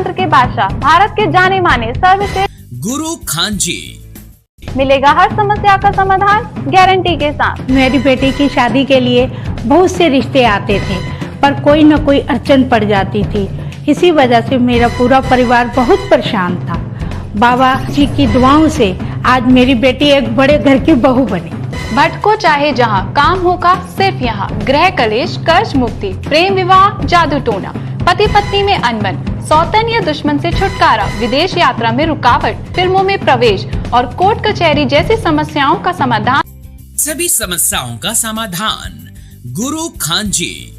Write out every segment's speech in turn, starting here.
लोकतंत्र के बादशाह, भारत के जाने माने सर्वश्रेष्ठ गुरु खान जी मिलेगा हर समस्या का समाधान गारंटी के साथ। मेरी बेटी की शादी के लिए बहुत से रिश्ते आते थे, पर कोई न कोई अड़चन पड़ जाती थी। इसी वजह से मेरा पूरा परिवार बहुत परेशान था। बाबा जी की दुआओं से आज मेरी बेटी एक बड़े घर की बहू बनी। भटको चाहे जहां, काम होगा सिर्फ यहाँ। गृह कलेश, कर्ज मुक्ति, प्रेम विवाह, जादू टोना, पति पत्नी में अनबन, सौतन या दुश्मन से छुटकारा, विदेश यात्रा में रुकावट, फिल्मों में प्रवेश और कोर्ट कचहरी जैसी समस्याओं का समाधान। सभी समस्याओं का समाधान गुरु खान जी।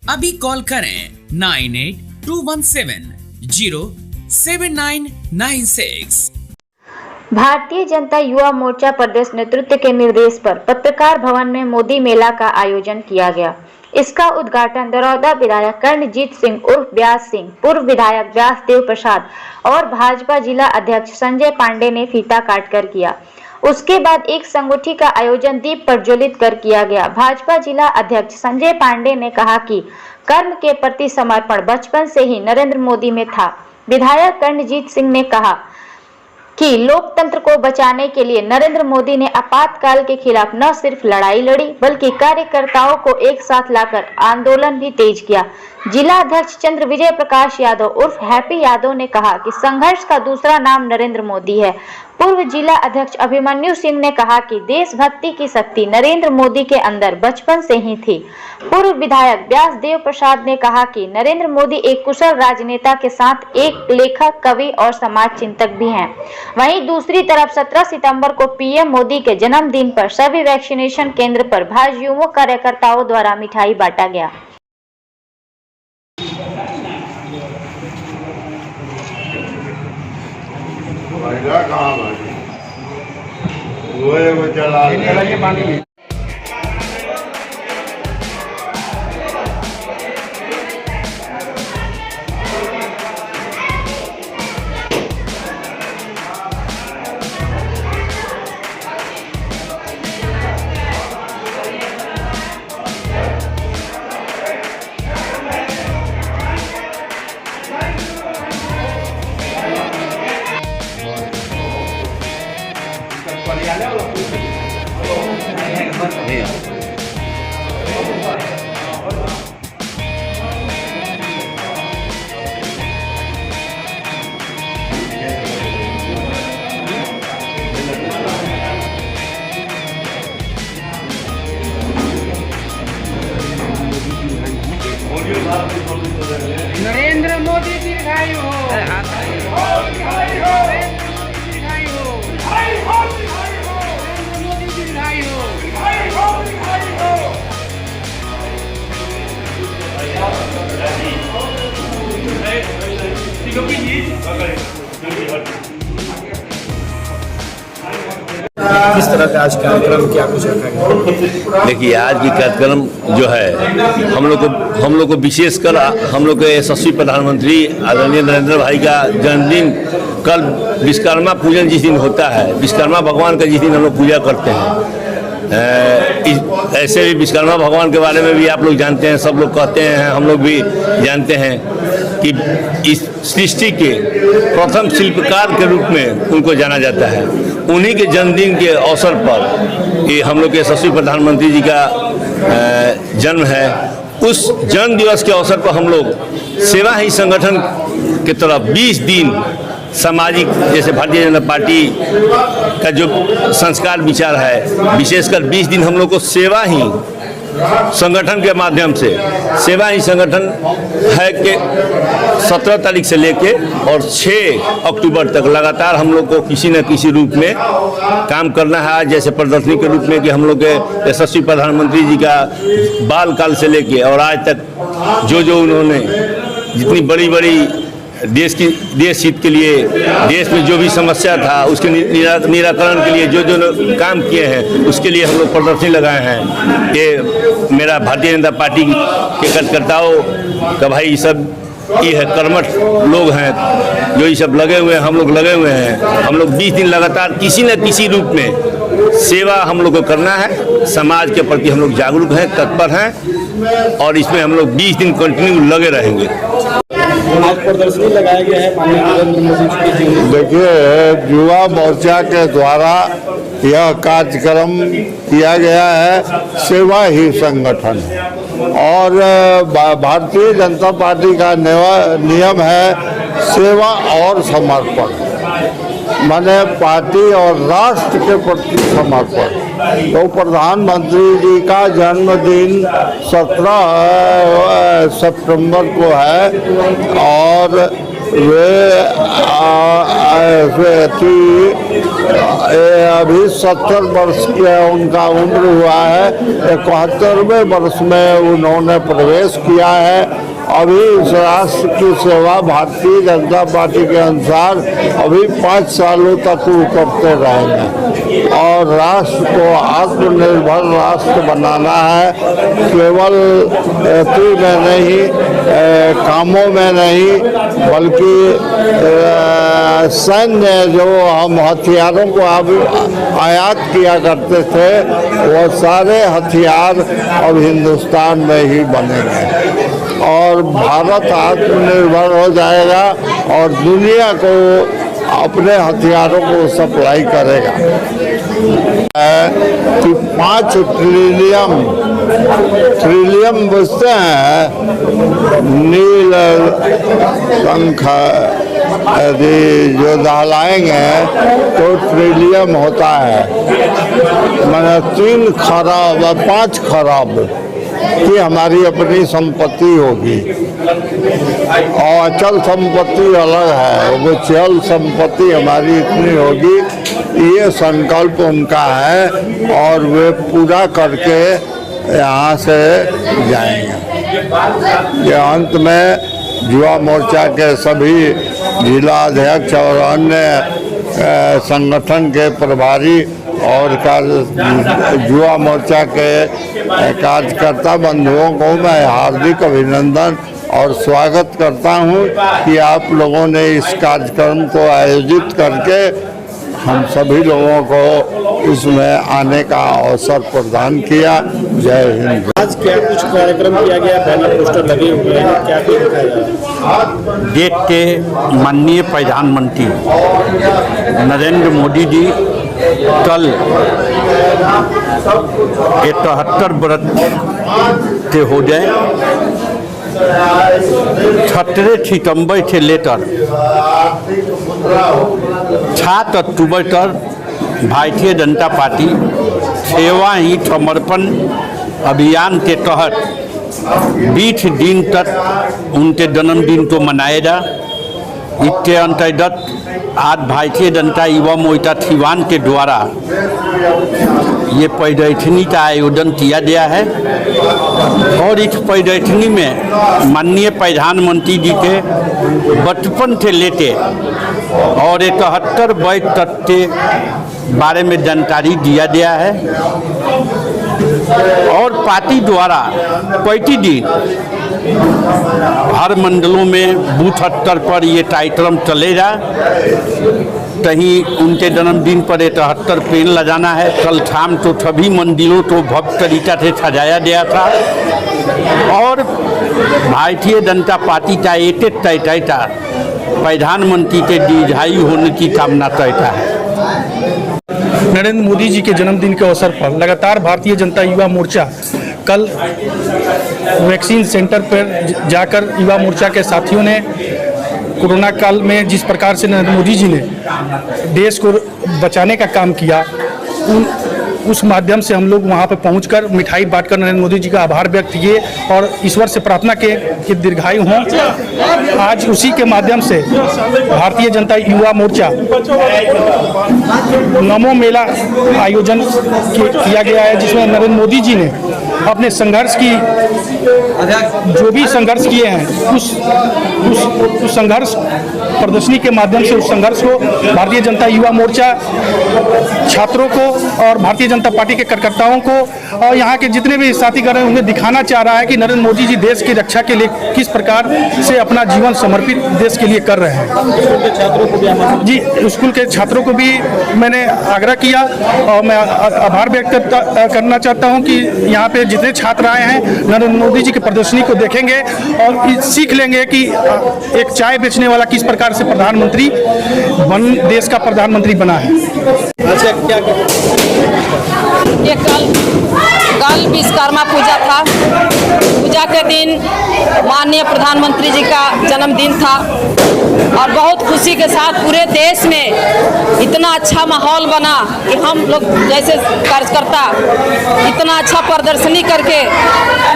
अभी कॉल करें 9821707996। भारतीय जनता युवा मोर्चा प्रदेश नेतृत्व के निर्देश पर पत्रकार भवन में मोदी मेला का आयोजन किया गया। इसका उद्घाटन दरौदा विधायक कर्णजीत सिंह उर्फ व्यास सिंह, पूर्व विधायक व्यासदेव प्रसाद और भाजपा जिला अध्यक्ष संजय पांडे ने फीता काटकर किया। उसके बाद एक संगोष्ठी का आयोजन दीप प्रज्वलित कर किया गया। भाजपा जिला अध्यक्ष संजय पांडे ने कहा कि कर्म के प्रति समर्पण बचपन से ही नरेंद्र मोदी में था। विधायक कर्णजीत सिंह ने कहा कि लोकतंत्र को बचाने के लिए नरेंद्र मोदी ने आपातकाल के खिलाफ न सिर्फ लड़ाई लड़ी, बल्कि कार्यकर्ताओं को एक साथ लाकर आंदोलन भी तेज किया। जिला अध्यक्ष चंद्र विजय प्रकाश यादव उर्फ हैप्पी यादव ने कहा कि संघर्ष का दूसरा नाम नरेंद्र मोदी है। पूर्व जिला अध्यक्ष अभिमन्यु सिंह ने कहा कि देशभक्ति की शक्ति नरेंद्र मोदी के अंदर बचपन से ही थी। पूर्व विधायक व्यासदेव प्रसाद ने कहा कि नरेंद्र मोदी एक कुशल राजनेता के साथ एक लेखक, कवि और समाज चिंतक भी हैं। वहीं दूसरी तरफ 17 सितंबर को पीएम मोदी के जन्मदिन पर सभी वैक्सीनेशन केंद्र पर भाजयुमो कार्यकर्ताओं द्वारा मिठाई बांटा गया। वो चला नरेंद्र मोदी दीर्घायु हो। किस तरह का आज कार्यक्रम क्या कुछ रखा गया? देखिए, आज की कार्यक्रम जो है हम लोग को विशेषकर हम लोग के यशस्वी प्रधानमंत्री आदरणीय नरेंद्र भाई का जन्मदिन कल विश्वकर्मा पूजन जिस दिन होता है, विश्वकर्मा भगवान का जिस दिन हम लोग पूजा करते हैं, ऐसे भी विश्वकर्मा भगवान के बारे में भी आप लोग जानते हैं, सब लोग कहते हैं, हम लोग भी जानते हैं कि इस सृष्टि के प्रथम शिल्पकार के रूप में उनको जाना जाता है। उन्हीं के जन्मदिन के अवसर पर ये हम लोग के यशस्वी प्रधानमंत्री जी का जन्म है। उस जन्म दिवस के अवसर पर हम लोग सेवा ही संगठन के तरफ 20 दिन सामाजिक, जैसे भारतीय जनता पार्टी का जो संस्कार विचार है, विशेषकर 20 दिन हम लोग को सेवा ही संगठन के माध्यम से, सेवा ही संगठन है कि 17 तारीख से लेके और 6 अक्टूबर तक लगातार हम लोग को किसी न किसी रूप में काम करना है। आज जैसे प्रदर्शनी के रूप में कि हम लोग के यशस्वी प्रधानमंत्री जी का बाल काल से लेके और आज तक जो उन्होंने जितनी बड़ी देश हित के लिए, देश में जो भी समस्या था उसके निराकरण के लिए जो काम किए हैं, उसके लिए हम लोग प्रदर्शनी लगाए हैं। ये मेरा भारतीय जनता पार्टी के कार्यकर्ताओं का भाई ये सब ये है, कर्मठ लोग हैं जो ये सब लगे हुए हैं, हम लोग लगे हुए हैं। हम लोग 20 दिन लगातार किसी न किसी रूप में सेवा हम लोग को करना है। समाज के प्रति हम लोग जागरूक हैं, तत्पर हैं और इसमें हम लोग 20 दिन कंटिन्यू लगे रहेंगे। आज प्रदर्शनी लगाया गया है माननीय नरेंद्र मोदी जी की जीवनी। देखिए, युवा मोर्चा के द्वारा यह कार्यक्रम किया गया है, सेवा ही संगठन और भारतीय जनता पार्टी का नियम है सेवा और समर्पण, माने पार्टी और राष्ट्र के प्रति समर्पण। तो प्रधानमंत्री जी का जन्मदिन 17 सितंबर को है और वे अभी 70 वर्ष का उनका उम्र हुआ है। 71वें वर्ष में उन्होंने प्रवेश किया है। अभी इस राष्ट्र की सेवा भारतीय जनता पार्टी के अनुसार अभी 5 सालों तक वो करते रहेंगे और राष्ट्र को आत्मनिर्भर राष्ट्र बनाना है। केवल खेती में नहीं, कामों में नहीं, बल्कि सैन्य जो हम हथियारों को आयात किया करते थे वो सारे हथियार अब हिंदुस्तान में ही बनेंगे और भारत आत्मनिर्भर हो जाएगा और दुनिया को अपने हथियारों को सप्लाई करेगा। कि 5 ट्रिलियन बुझते हैं, नील शंख यदि जो दहलाएंगे तो ट्रिलियन होता है, मैंने 3 खरब 5 खरब कि हमारी अपनी संपत्ति होगी और अचल संपत्ति अलग है, वो चल संपत्ति हमारी इतनी होगी। ये संकल्प उनका है और वे पूरा करके यहाँ से जाएंगे। ये अंत में युवा मोर्चा के सभी जिला अध्यक्ष और अन्य संगठन के प्रभारी और युवा मोर्चा के कार्यकर्ता बंधुओं को मैं हार्दिक अभिनंदन और स्वागत करता हूं कि आप लोगों ने इस कार्यक्रम को आयोजित करके हम सभी लोगों को इसमें आने का अवसर प्रदान किया। जय हिंद। आज क्या कुछ कार्यक्रम किया गया, बैनर पोस्टर लगे हुए हैं, क्या क्या दिखाया जा रहा है? देश के माननीय प्रधानमंत्री नरेंद्र मोदी जी कल 71 वर्ष के हो जाए। 17 सितंबर से लेकर 7 अक्टूबर तक भारतीय जनता पार्टी सेवा ही समर्पण अभियान के तहत 20 दिन तक उनके जन्मदिन को मनाएगा। इसके अंतर्गत आज भारतीय जनता युवा मोर्चा सिवान के द्वारा ये प्रदर्शनी का आयोजन किया गया है और इस प्रदर्शनी में माननीय प्रधानमंत्री जी के बचपन से लेके और 71 वर्ष तक के बारे में जानकारी दिया गया है और पार्टी द्वारा प्रतिदिन हर मंडलों में बूथ स्तर पर ये कार्यक्रम चलेगा। कहीं उनके जन्मदिन पर 73 पेड़ लगाना है। कल शाम तो सभी मंदिरों को भव्य तरीका से सजाया गया था और भारतीय जनता पार्टी का एक तय था प्रधानमंत्री के दीर्घायु होने की कामना करता है। नरेंद्र मोदी जी के जन्मदिन के अवसर पर लगातार भारतीय जनता युवा मोर्चा कल वैक्सीन सेंटर पर जाकर युवा मोर्चा के साथियों ने कोरोना काल में जिस प्रकार से नरेंद्र मोदी जी ने देश को बचाने का काम किया, उस माध्यम से हम लोग वहां पर पहुंचकर मिठाई बांटकर नरेंद्र मोदी जी का आभार व्यक्त किए और ईश्वर से प्रार्थना कि दीर्घायु हों। आज उसी के माध्यम से भारतीय जनता युवा मोर्चा नमो मेला आयोजन किया गया है, जिसमें नरेंद्र मोदी जी ने अपने संघर्ष की जो भी संघर्ष किए हैं उस संघर्ष प्रदर्शनी के माध्यम से उस संघर्ष को भारतीय जनता युवा मोर्चा छात्रों को और भारतीय जनता पार्टी के कार्यकर्ताओं को और यहाँ के जितने भी साथीगण हैं उन्हें दिखाना चाह रहा है कि नरेंद्र मोदी जी देश की रक्षा के लिए किस प्रकार से अपना जीवन समर्पित देश के लिए कर रहे हैं। स्कूल के छात्रों को भी जी, स्कूल के छात्रों को भी मैंने आग्रह किया और मैं आभार व्यक्त करना चाहता हूँ कि यहाँ पे जितने छात्र आए हैं नरेंद्र मोदी जी की प्रदर्शनी को देखेंगे और सीख लेंगे कि एक चाय बेचने वाला किस प्रकार से प्रधानमंत्री देश का प्रधानमंत्री बना है। अच्छा, क्या ये कल विश्वकर्मा पूजा था। पूजा के दिन माननीय प्रधानमंत्री जी का जन्मदिन था और बहुत खुशी के साथ पूरे देश में इतना अच्छा माहौल बना कि हम लोग जैसे कार्यकर्ता इतना अच्छा प्रदर्शनी करके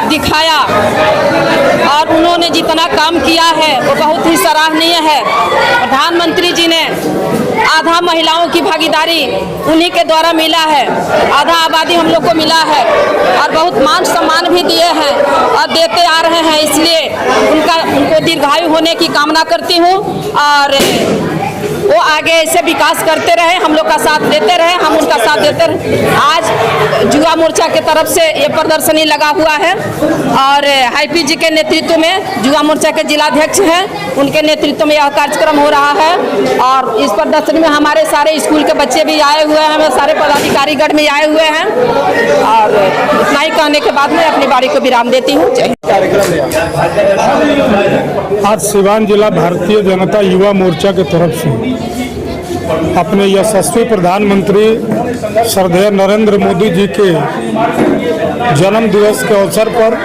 दिखाया और उन्होंने जितना काम किया है वो बहुत ही सराहनीय है। प्रधानमंत्री जी ने आधा महिलाओं की भागीदारी उन्हीं के द्वारा मिला है, आधा आबादी हम लोग को मिला है और बहुत मान सम्मान भी दिए हैं और देते आ रहे हैं। इसलिए उनको दीर्घायु होने की कामना करती हूँ और वो आगे ऐसे विकास करते रहे, हम लोग का साथ देते रहे, हम उनका साथ देते रहे। आज युवा मोर्चा के तरफ से ये प्रदर्शनी लगा हुआ है और हाईपी जी के नेतृत्व में युवा मोर्चा के जिलाध्यक्ष हैं, उनके नेतृत्व में यह कार्यक्रम हो रहा है और इस प्रदर्शनी में हमारे सारे स्कूल के बच्चे भी आए हुए हैं, हमें सारे पदाधिकारीगण भी आए हुए हैं और इतना ही कहने के बाद मैं अपनी बारी को विराम देती हूँ। आज सिवान जिला भारतीय जनता युवा मोर्चा के तरफ से अपने यशस्वी प्रधानमंत्री श्रद्धेय नरेंद्र मोदी जी के जन्म दिवस के अवसर पर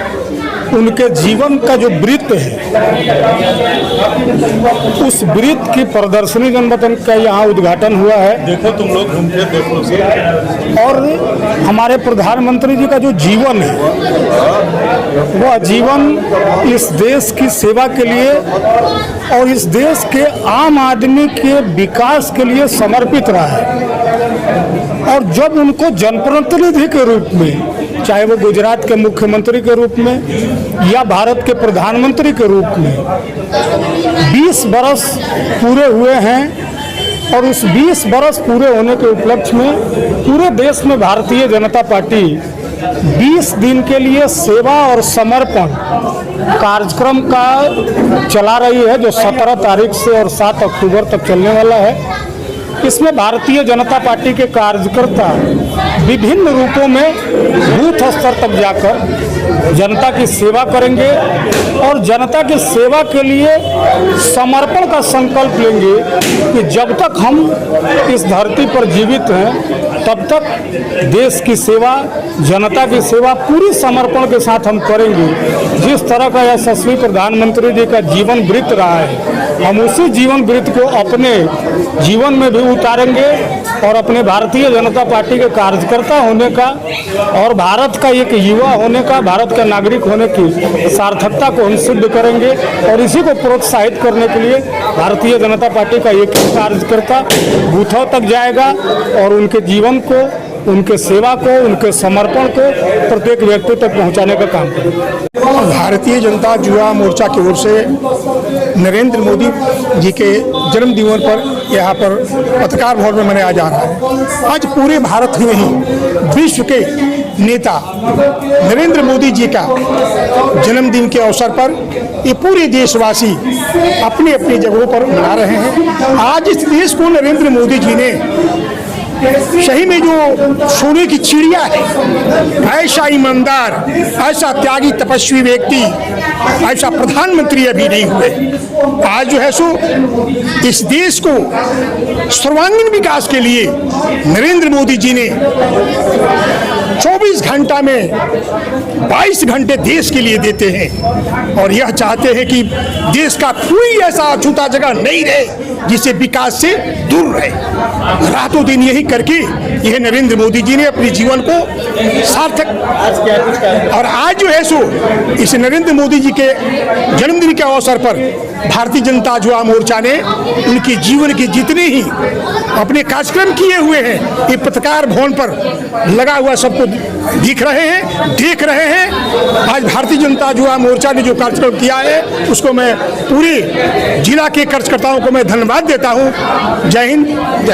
उनके जीवन का जो वृत्त है उस वृत्त की प्रदर्शनी जनपद का यहाँ उद्घाटन हुआ है। देखो तुम लोग घूम के देखो और हमारे प्रधानमंत्री जी का जो जीवन है वह जीवन इस देश की सेवा के लिए और इस देश के आम आदमी के विकास के लिए समर्पित रहा है और जब उनको जनप्रतिनिधि के रूप में चाहे वो गुजरात के मुख्यमंत्री के रूप में या भारत के प्रधानमंत्री के रूप में 20 बरस पूरे हुए हैं और उस 20 बरस पूरे होने के उपलक्ष्य में पूरे देश में भारतीय जनता पार्टी 20 दिन के लिए सेवा और समर्पण कार्यक्रम का चला रही है जो 17 तारीख से और 7 अक्टूबर तक चलने वाला है। इसमें भारतीय जनता पार्टी के कार्यकर्ता विभिन्न रूपों में बूथ स्तर तक जाकर जनता की सेवा करेंगे और जनता की सेवा के लिए समर्पण का संकल्प लेंगे कि जब तक हम इस धरती पर जीवित हैं तब तक देश की सेवा जनता की सेवा पूरी समर्पण के साथ हम करेंगे। जिस तरह का यशस्वी प्रधानमंत्री जी का जीवन वृत्त रहा है हम उसी जीवन वृत्त को अपने जीवन में भी उतारेंगे और अपने भारतीय जनता पार्टी के कार्यकर्ता होने का और भारत का एक युवा होने का भारत का नागरिक होने की सार्थकता को हम सिद्ध करेंगे और इसी को प्रोत्साहित करने के लिए भारतीय जनता पार्टी का एक ही कार्यकर्ता बूथों तक जाएगा और उनके जीवन को उनके सेवा को उनके समर्पण को प्रत्येक व्यक्ति तक पहुंचाने का काम करेंगे। भारतीय जनता युवा मोर्चा की ओर से नरेंद्र मोदी जी के जन्मदिन पर यहाँ पर पत्रकार भवन में मनाया जा रहा है। आज पूरे भारत ही नहीं विश्व के नेता नरेंद्र मोदी जी का जन्मदिन के अवसर पर ये पूरे देशवासी अपनी अपनी जगहों पर मना रहे हैं। आज इस देश को नरेंद्र मोदी जी ने सही में जो सोने की चिड़िया है, ऐसा ईमानदार, ऐसा त्यागी तपस्वी व्यक्ति, ऐसा प्रधानमंत्री अभी नहीं हुए। आज जो है सो इस देश को सर्वांगीण विकास के लिए नरेंद्र मोदी जी ने 24 घंटा में 22 घंटे देश के लिए देते हैं और यह चाहते हैं कि देश का कोई ऐसा अछूता जगह नहीं रहे जिसे विकास से दूर रहे। रातों दिन यही करके यह नरेंद्र मोदी जी ने अपने जीवन को सार्थक और आज जो है सो इस नरेंद्र मोदी जी के जन्मदिन के अवसर पर भारतीय जनता युवा मोर्चा ने उनके जीवन के जितने ही अपने कार्यक्रम किए हुए हैं ये पत्रकार भवन पर लगा हुआ सबको देख रहे हैं। आज भारतीय जनता युवा मोर्चा ने जो कार्यक्रम किया है उसको मैं पूरे जिला के कार्यकर्ताओं को मैं धन्यवाद देता हूँ। जय हिंद, जय